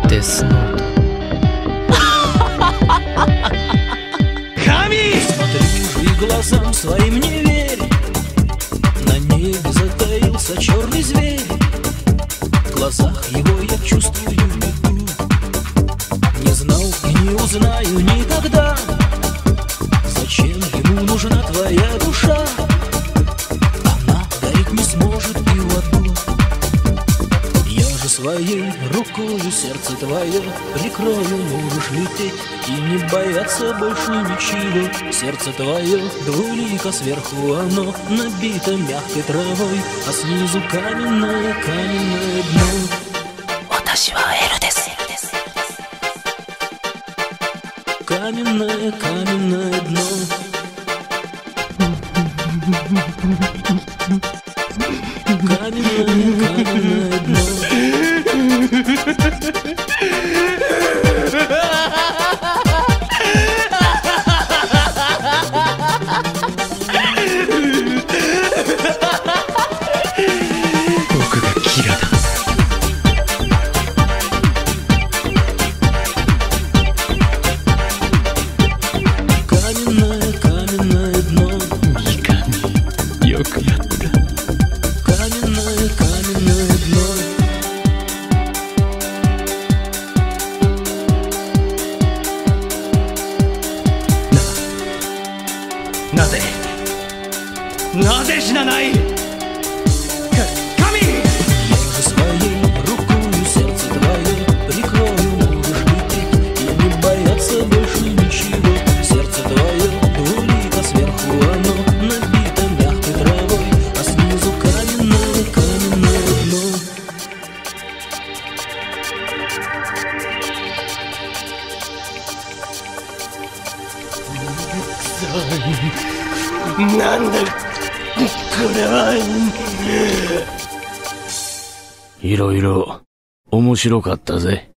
デスノート. Смотри же глазам своим, не верь. На небе затаился черный зверь. В глазах его я чувствую беду. Не знал и не узнаю никогда, зачем ему нужна твоя душа. Она дарить не сможет и в аду. Я же своей рукою сердце твое прикрою. Можешь лететь и не бояться больше ничего. Сердце твое двулико, сверху оно набито мягкой травой, а снизу каменное, каменное дно. Каменное, каменное дно. Каменное, каменное дно. Каменное, каменное дно. Каменное, каменное дно. Наぜ死なない神。Я же своей рукою сердце твое прикрою. Можешь лететь и не бояться больше ничего. Сердце твое двулико, сверху оно набито мягкой травой, а снизу каменное, каменное дно.なんだこれは。いろいろ面白かったぜ。